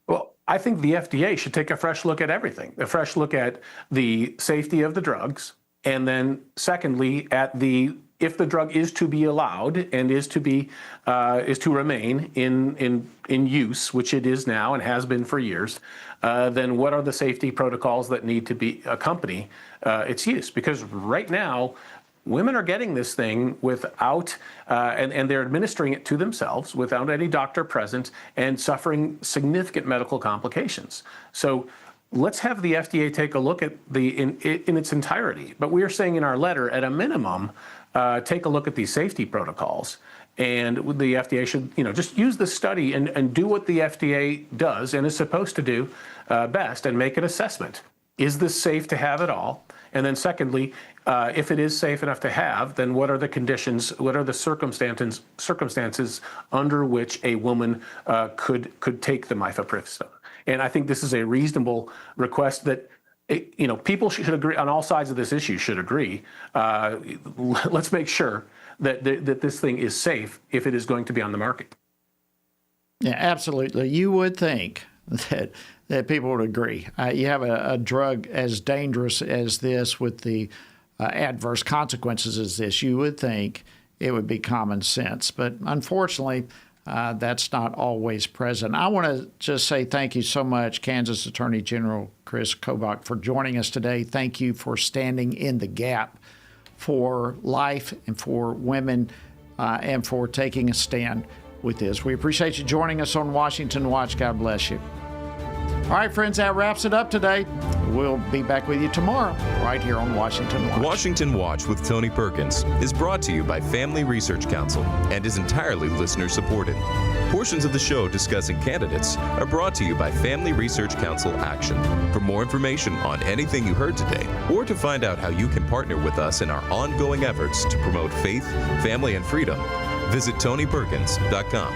S8: Well, I think the FDA should take a fresh look at everything, a fresh look at the safety of the drugs, and then secondly, at if the drug is to be allowed and is to remain in use, which it is now and has been for years, then what are the safety protocols that need to be accompany its use? Because right now, women are getting this thing without, and they're administering it to themselves without any doctor present and suffering significant medical complications. So let's have the FDA take a look at in its entirety. But we are saying in our letter, at a minimum, take a look at these safety protocols. And the FDA should, just use the study and do what the FDA does and is supposed to do best and make an assessment. Is this safe to have at all? And then secondly, if it is safe enough to have, then what are the conditions, what are the circumstances under which a woman could take the mifepristone? And I think this is a reasonable request that people should agree on all sides of this issue should agree. Let's make sure that this thing is safe if it is going to be on the market.
S5: Yeah, absolutely. You would think that people would agree. You have a drug as dangerous as this with the adverse consequences as this, you would think it would be common sense. But unfortunately, that's not always present. I want to just say thank you so much, Kansas Attorney General Chris Kobach, for joining us today. Thank you for standing in the gap for life and for women and for taking a stand with this. We appreciate you joining us on Washington Watch. God bless you. All right, friends, that wraps it up today. We'll be back with you tomorrow right here on Washington Watch.
S20: Washington Watch with Tony Perkins is brought to you by Family Research Council and is entirely listener-supported. Portions of the show discussing candidates are brought to you by Family Research Council Action. For more information on anything you heard today, or to find out how you can partner with us in our ongoing efforts to promote faith, family, and freedom, visit TonyPerkins.com.